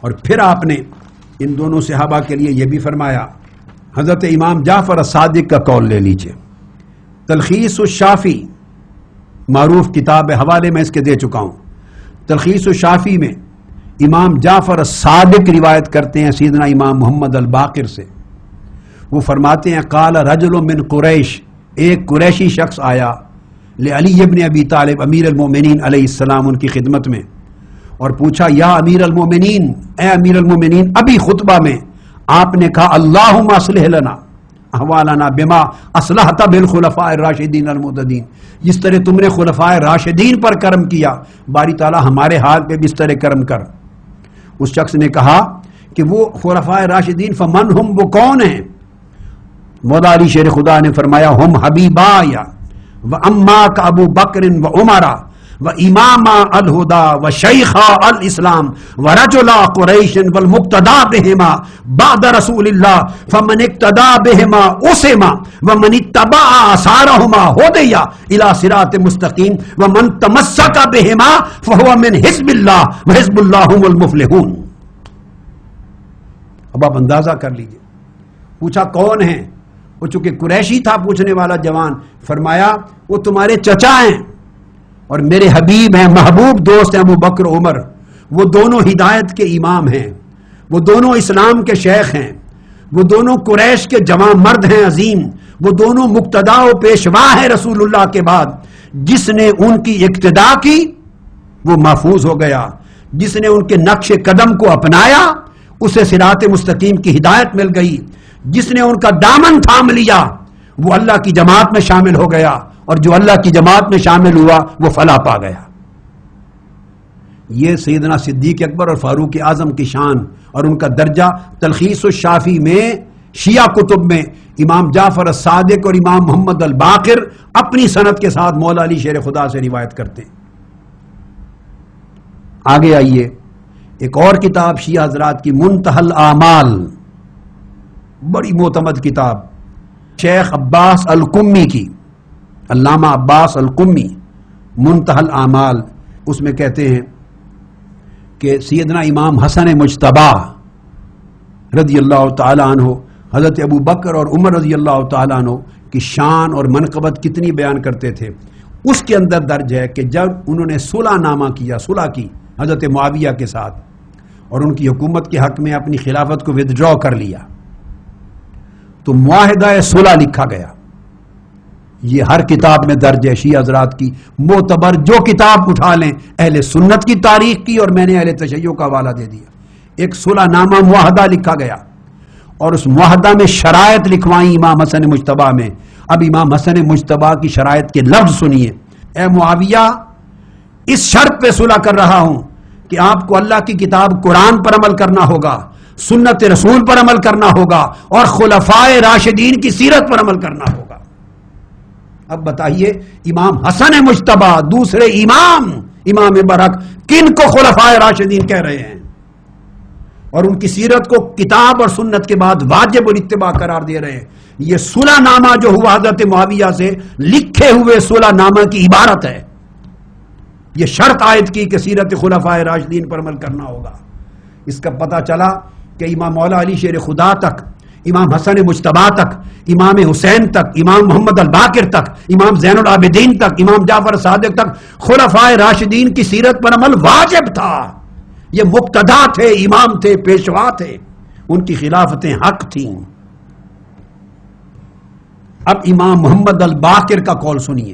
اور پھر آپ نے ان دونوں صحابہ کے لیے یہ بھی فرمایا. حضرت امام جعفر الصادق کا قول لے لیجئے. تلخیص الشافی معروف کتاب ہے، حوالے میں اس کے دے چکا ہوں. تلخیص الشافی میں امام جعفر الصادق روایت کرتے ہیں سیدنا امام محمد الباقر سے. وہ فرماتے ہیں قال رجل من قریش، ایک قریشی شخص آیا لعلی ابن ابی طالب امیر المومنین علیہ السلام ان کی خدمت میں، اور پوچھا یا امیر المومنین، اے امیر المومنین، ابھی خطبہ میں آپ نے کہا اللہم اصلح لنا احوالنا بما اصلحت بالخلفاء الراشدین المہتدین، جس طرح تم نے خلفاء راشدین پر کرم کیا باری تعالیٰ ہمارے حال پہ بھی اس طرح کرم کر. اس شخص نے کہا کہ وہ خلفاء راشدین فمن ہم، وہ کون ہیں؟ مولا علی شیر خدا نے فرمایا ہم حبیبایا و اماک ابو بکر و عمرہ و اماما الہدا و شیخا الاسلام و رجلا قریش والمقتدا بہما بعد رسول اللہ فمن اقتدا بہما اسما ومن اتبع آثارہما ہدیا الی صراط مستقیم ومن تمسک بہما فہو من حزب اللہ و حزب اللہ هم المفلحون. اب آپ اندازہ کر لیجئے. پوچھا کون ہیں؟ وہ چونکہ قریشی تھا پوچھنے والا جوان، فرمایا وہ تمہارے چچا ہیں اور میرے حبیب ہیں، محبوب دوست ہیں ابو بکر عمر. وہ دونوں ہدایت کے امام ہیں، وہ دونوں اسلام کے شیخ ہیں، وہ دونوں قریش کے جوان مرد ہیں عظیم، وہ دونوں مقتدا و پیشوا ہیں رسول اللہ کے بعد. جس نے ان کی اقتدا کی وہ محفوظ ہو گیا، جس نے ان کے نقش قدم کو اپنایا اسے صراط مستقیم کی ہدایت مل گئی، جس نے ان کا دامن تھام لیا وہ اللہ کی جماعت میں شامل ہو گیا، اور جو اللہ کی جماعت میں شامل ہوا وہ فلاح پا گیا. یہ سیدنا صدیق اکبر اور فاروق اعظم کی شان اور ان کا درجہ تلخیص الشافی میں شیعہ کتب میں امام جعفر الصادق اور امام محمد الباقر اپنی سند کے ساتھ مولا علی شیر خدا سے روایت کرتے ہیں. آگے آئیے، ایک اور کتاب شیعہ حضرات کی منتہی الاعمال، بڑی معتمد کتاب، شیخ عباس القمی کی، علامہ عباس القمی، منتہی الاعمال. اس میں کہتے ہیں کہ سیدنا امام حسن مجتبی رضی اللہ تعالیٰ عنہ حضرت ابو بکر اور عمر رضی اللہ تعالیٰ عنہ کی شان اور منقبت کتنی بیان کرتے تھے. اس کے اندر درج ہے کہ جب انہوں نے صلح نامہ کیا، صلح کی حضرت معاویہ کے ساتھ، اور ان کی حکومت کے حق میں اپنی خلافت کو ودرا کر لیا، تو معاہدہ صلح لکھا گیا. یہ ہر کتاب میں درج ہے شیعہ حضرات کی معتبر، جو کتاب اٹھا لیں اہل سنت کی تاریخ کی، اور میں نے اہل تشیع کا حوالہ دے دیا. ایک صلح نامہ معاہدہ لکھا گیا، اور اس معاہدہ میں شرائط لکھوائیں امام حسن مجتبی میں. اب امام حسن مجتبی کی شرائط کے لفظ سنیے. اے معاویہ، اس شرط پہ صلح کر رہا ہوں کہ آپ کو اللہ کی کتاب قرآن پر عمل کرنا ہوگا، سنت رسول پر عمل کرنا ہوگا، اور خلفائے راشدین کی سیرت پر عمل کرنا ہوگا. اب بتائیے امام حسن مجتبی دوسرے امام برحق کن کو خلفائے راشدین کہہ رہے ہیں، اور ان کی سیرت کو کتاب اور سنت کے بعد واجب الاتباع قرار دے رہے ہیں. یہ صلح نامہ جو ہوا حضرت معاویہ سے لکھے ہوئے صلح نامہ کی عبارت ہے. یہ شرط عائد کی کہ سیرت خلفائے راشدین پر عمل کرنا ہوگا. اس کا پتہ چلا کہ امام مولا علی شیر خدا تک، امام حسن مجتبی تک، امام حسین تک، امام محمد الباقر تک، امام زین العابدین تک، امام جعفر صادق تک خلفائے راشدین کی سیرت پر عمل واجب تھا. یہ مقتدا تھے، امام تھے، پیشوا تھے، ان کی خلافتیں حق تھیں. اب امام محمد الباقر کا قول سنیے.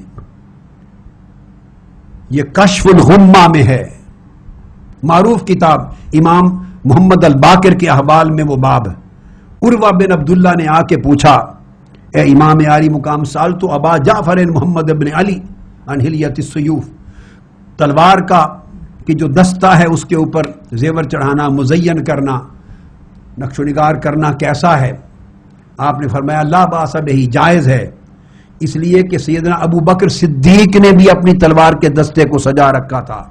یہ کشف الغمہ میں ہے، معروف کتاب امام محمد الباقر کے احوال میں وہ باب. عروہ بن عبداللہ نے آ کے پوچھا، اے امام عالی مقام، سالتو ابا جعفر محمد بن علی عن حلیۃ السیوف، تلوار کا کہ جو دستہ ہے اس کے اوپر زیور چڑھانا، مزین کرنا، نقش و نگار کرنا کیسا ہے؟ آپ نے فرمایا لا باس بہ، جائز ہے، اس لیے کہ سیدنا ابو بکر صدیق نے بھی اپنی تلوار کے دستے کو سجا رکھا تھا.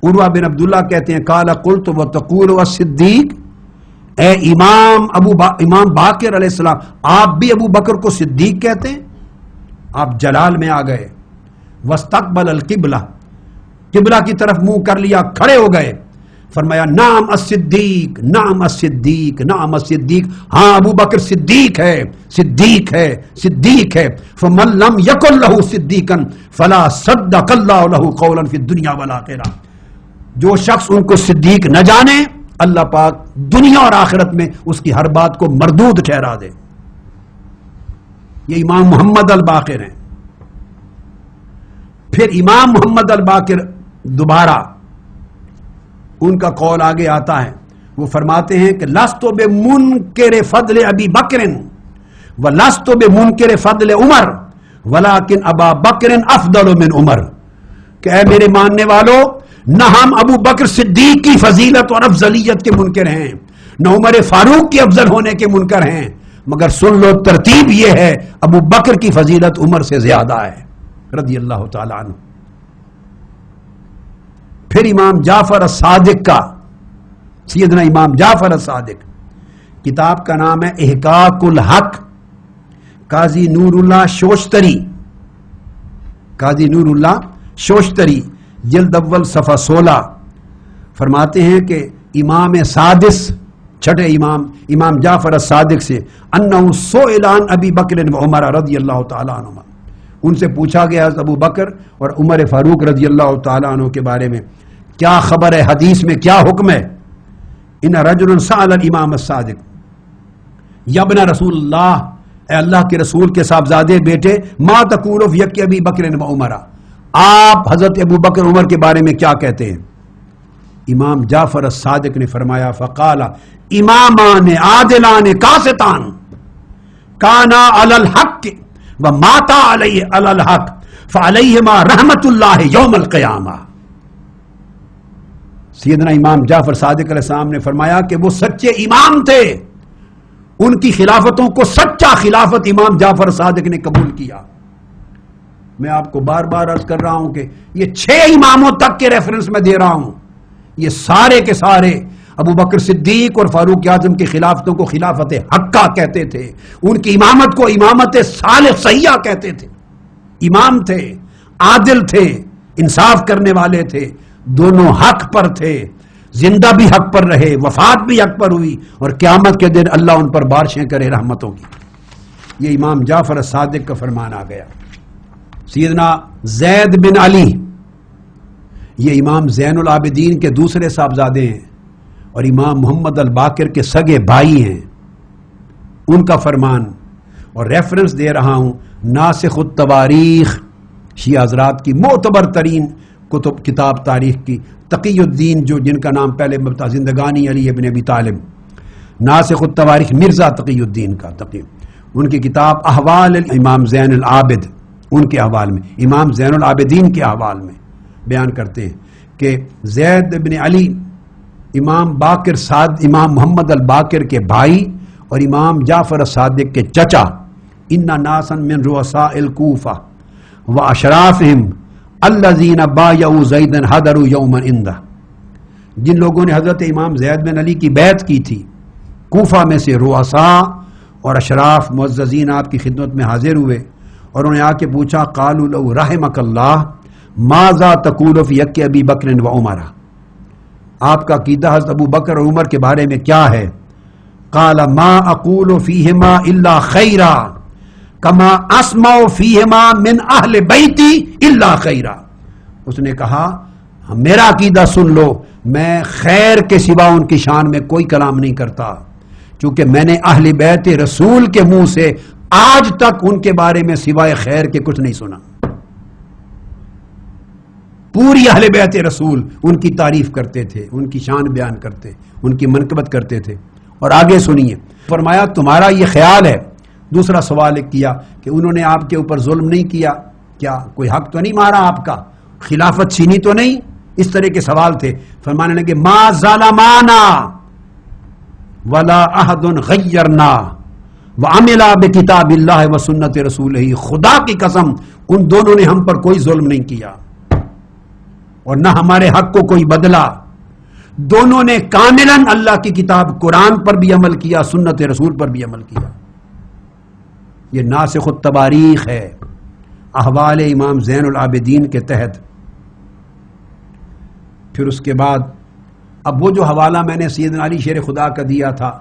عروہ بن عبداللہ کہتے ہیں قال قلت وتقول والصدیق، اے امام باقر علیہ السلام، آپ بھی ابو بکر کو صدیق کہتے ہیں؟ آپ جلال میں آ گئے. واستقبل القبلہ، قبلہ کی طرف منہ کر لیا، کھڑے ہو گئے. فرمایا نعم الصدیق نعم الصدیق نعم الصدیق، ہاں ابو بکر صدیق ہے صدیق ہے صدیق ہے. فمن لم یکن لہ صدیقا فلا صدق اللہ لہ قولا فی الدنیا والآخرہ. جو شخص ان کو صدیق نہ جانے اللہ پاک دنیا اور آخرت میں اس کی ہر بات کو مردود ٹھہرا دے. یہ امام محمد الباقر ہیں. پھر امام محمد الباقر دوبارہ ان کا قول آگے آتا ہے. وہ فرماتے ہیں کہ لست بمنکر فضل ابی بکر ولست بمنکر فضل عمر ولکن ابا بکر افضل من عمر. کہ اے میرے ماننے والو، نہ ہم ابو بکر صدیق کی فضیلت اور افضلیت کے منکر ہیں، نہ عمر فاروق کے افضل ہونے کے منکر ہیں، مگر سن لو ترتیب یہ ہے ابو بکر کی فضیلت عمر سے زیادہ ہے رضی اللہ تعالی عنہ. پھر امام جعفر الصادق کا، سیدنا امام جعفر الصادق، کتاب کا نام ہے احقاق الحق. قاضی نور اللہ شوشتری، قاضی نور اللہ شوشتری جلد اول صفحہ 16 فرماتے ہیں کہ امام سادس، چھٹے امام جعفر الصادق سے انہو سئل عن ابی بکر و عمر رضی اللہ تعالی عنہما، ان سے پوچھا گیا حضرت ابو بکر اور عمر فاروق رضی اللہ تعالی عنہ کے بارے میں کیا خبر ہے، حدیث میں کیا حکم ہے. ان رجل سأل الامام الصادق یا ابن رسول اللہ، اے اللہ کے رسول کے صاحبزادے بیٹے، ما تقول فی حق ابی بکر و عمر، آپ حضرت ابو بکر عمر کے بارے میں کیا کہتے ہیں. امام جعفر الصادق نے فرمایا فقال امامان عادلان قاسطان کانا علی الحق وماتا علی الحق فعلیہما رحمت اللہ یوم القیامہ. سیدنا امام جعفر صادق علیہ السلام نے فرمایا کہ وہ سچے امام تھے، ان کی خلافتوں کو سچا خلافت امام جعفر صادق نے قبول کیا. میں آپ کو بار بار عرض کر رہا ہوں کہ یہ 6 اماموں تک کے ریفرنس میں دے رہا ہوں، یہ سارے کے سارے ابو بکر صدیق اور فاروق اعظم کی خلافتوں کو خلافت حقہ کہتے تھے، ان کی امامت کو امامت صالح صحیحہ کہتے تھے. امام تھے، عادل تھے، انصاف کرنے والے تھے، دونوں حق پر تھے، زندہ بھی حق پر رہے، وفات بھی حق پر ہوئی، اور قیامت کے دن اللہ ان پر بارشیں کرے رحمتوں کی. یہ امام جعفر الصادق کا فرمان آ گیا. سیدنا زید بن علی، یہ امام زین العابدین کے دوسرے صاحبزادے ہیں اور امام محمد الباقر کے سگے بھائی ہیں. ان کا فرمان، اور ریفرنس دے رہا ہوں ناسخ التواریخ، شیعہ حضرات کی معتبر ترین کتاب تاریخ کی، تقی الدین جو جن کا نام پہلے مبتا زندگانی علی ابن ابی طالب، ناسخ التواریخ مرزا تقی الدین کا تقی، ان کی کتاب احوال امام زین العابد، ان کے احوال میں، امام زین العابدین کے احوال میں بیان کرتے ہیں کہ زید بن علی امام باقر امام محمد الباقر کے بھائی اور امام جعفر الصادق کے چچا، ان ناسا من رؤساء الکوفہ واشرافہم الذین بایعوا زیدا حضروا یوما عندہ، جن لوگوں نے حضرت امام زید بن علی کی بیعت کی تھی، کوفہ میں سے رؤساء اور اشراف معززین آپ کی خدمت میں حاضر ہوئے اور انہوں نے آ کے پوچھا قالوا لو رحمک اللہ ماذا تقول فی حق ابی بکر و عمر، آپ کا عقیدہ حضرت ابو بکر اور عمر کے بارے میں کیا ہے. قال ما اقول فیہما الا خیرا کما اسمع فیہما من اہل بیتی الا خیرا. اس نے کہا میرا عقیدہ سن لو، میں خیر کے سوا ان کی شان میں کوئی کلام نہیں کرتا، چونکہ میں نے اہل بیت رسول کے منہ سے آج تک ان کے بارے میں سوائے خیر کے کچھ نہیں سنا. پوری اہل بیت رسول ان کی تعریف کرتے تھے، ان کی شان بیان کرتے، ان کی منقبت کرتے تھے. اور آگے سنیے، فرمایا تمہارا یہ خیال ہے. دوسرا سوال کیا کہ انہوں نے آپ کے اوپر ظلم نہیں کیا، کیا کوئی حق تو نہیں مارا آپ کا، خلافت چھینی تو نہیں، اس طرح کے سوال تھے. فرمانے لگے ما ظلمانا ولا احد غیرنا وعملا بکتاب اللہ وسنت رسولہ، خدا کی قسم ان دونوں نے ہم پر کوئی ظلم نہیں کیا اور نہ ہمارے حق کو کوئی بدلا. دونوں نے کاملاً اللہ کی کتاب قرآن پر بھی عمل کیا، سنت رسول پر بھی عمل کیا. یہ ناسخ التواریخ ہے احوال امام زین العابدین کے تحت. پھر اس کے بعد اب وہ جو حوالہ میں نے سیدنا علی شیر خدا کا دیا تھا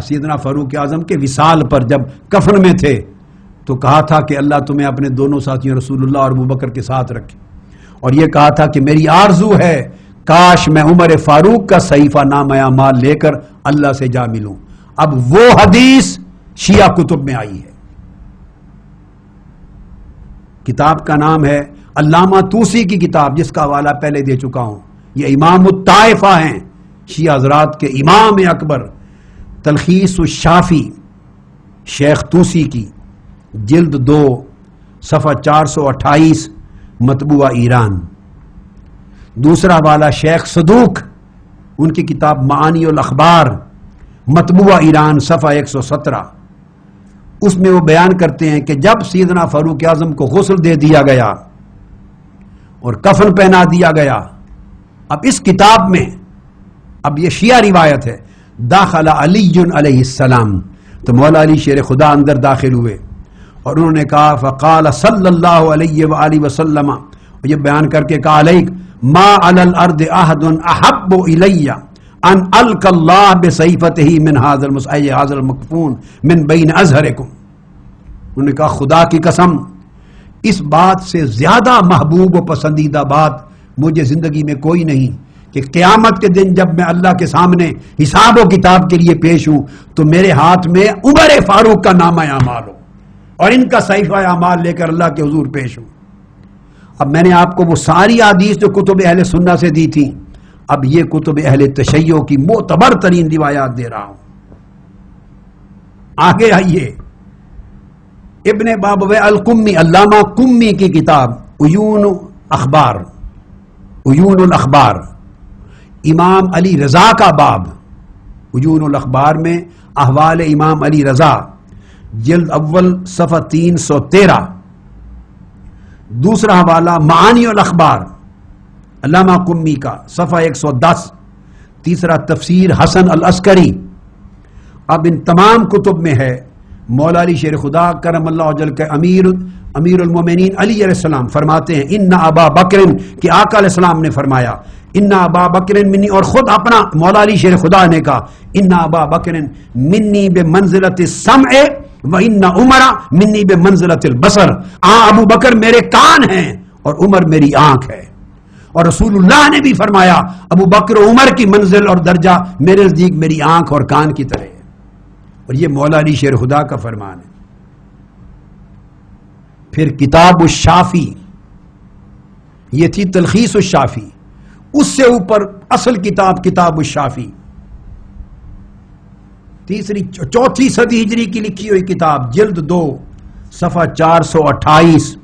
سیدنا فاروق اعظم کے وصال پر جب کفن میں تھے تو کہا تھا کہ اللہ تمہیں اپنے دونوں ساتھیوں رسول اللہ اور ابوبکر کے ساتھ رکھے، اور یہ کہا تھا کہ میری آرزو ہے کاش میں عمر فاروق کا صحیفہ نامہ اعمال لے کر اللہ سے جا ملوں۔ اب وہ حدیث شیعہ کتب میں آئی ہے، کتاب کا نام ہے علامہ طوسی کی کتاب، جس کا حوالہ پہلے دے چکا ہوں۔ یہ امام الطائفہ ہیں شیعہ حضرات کے امام اکبر، تلخیص الشافی شیخ طوسی کی، جلد 2 صفحہ 428 مطبوعہ ایران۔ دوسرا حوالہ شیخ صدوق، ان کی کتاب معانی الاخبار، مطبوعہ ایران صفحہ 117۔ اس میں وہ بیان کرتے ہیں کہ جب سیدنا فاروق اعظم کو غسل دے دیا گیا اور کفن پہنا دیا گیا، اب اس کتاب میں، اب یہ شیعہ روایت ہے، داخل علی علیہ السلام، تو مولا علی شیر خدا اندر داخل ہوئے اور انہوں نے کہا فقال صلی اللہ علیہ وآلہ وسلم، یہ بیان کر کے کہا علیک ما علی الارض احد احب الی ان القى اللہ بصحیفتہ من هذا المصحف هذا المکفون من بین ازہرکم۔ انہوں نے کہا خدا کی قسم، اس بات سے زیادہ محبوب و پسندیدہ بات مجھے زندگی میں کوئی نہیں کہ قیامت کے دن جب میں اللہ کے سامنے حساب و کتاب کے لیے پیش ہوں تو میرے ہاتھ میں عمر فاروق کا نامہ اعمال ہو اور ان کا صحیفہ اعمال لے کر اللہ کے حضور پیش ہوں۔ اب میں نے آپ کو وہ ساری حدیث جو کتب اہل سنہ سے دی تھی، اب یہ کتب اہل تشیع کی معتبر ترین روایات دے رہا ہوں۔ آگے آئیے، ابن بابویہ القمی، علامہ قمی کی کتاب عیون الاخبار، امام علی رضا کا باب، عیون الاخبار میں احوال امام علی رضا، جلد اول صفحہ 313۔ دوسرا حوالہ معانی الاخبار، علامہ قمی کا، صفحہ 110۔ تیسرا تفسیر حسن العسکری۔ اب ان تمام کتب میں ہے مولا علی شیر خدا کرم اللہ وجل کے امیر المومنین علی علیہ السلام فرماتے ہیں ان ابا بکر، کہ آقا علیہ السلام نے فرمایا ان ابا بکر منی، اور خود اپنا مولا علی شیر خدا نے کہا ان ابا بکر منی بمنزلۃ السمع و ان عمر منی بمنزلۃ البصر، ابو بکر میرے کان ہیں اور عمر میری آنکھ ہے، اور رسول اللہ نے بھی فرمایا ابو بکر و عمر کی منزل اور درجہ میرے نزدیک میری آنکھ اور کان کی طرح ہے، اور یہ مولا علی شیر خدا کا فرمان ہے۔ پھر کتاب الشافی، یہ تھی تلخیص الشافی، اس سے اوپر اصل کتاب کتاب الشافی، چوتھی صدی ہجری کی لکھی ہوئی کتاب، جلد 2 صفحہ 428۔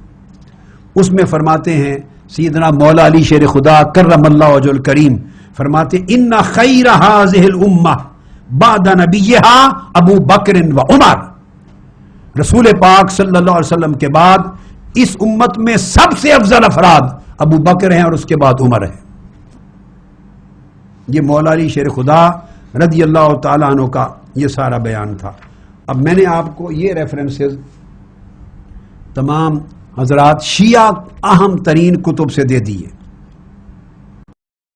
اس میں فرماتے ہیں سیدنا مولا علی شیر خدا کرم اللہ وجہ الکریم فرماتے ان خیر هذه الامہ بعد نبیہا ابو بکر و عمر، رسول پاک صلی اللہ علیہ وسلم کے بعد اس امت میں سب سے افضل افراد ابو بکر ہیں اور اس کے بعد عمر ہے۔ یہ مولا علی شیر خدا رضی اللہ تعالیٰ عنہ کا یہ سارا بیان تھا۔ اب میں نے آپ کو یہ ریفرنسز تمام حضرات شیعہ اہم ترین کتب سے دے دیے۔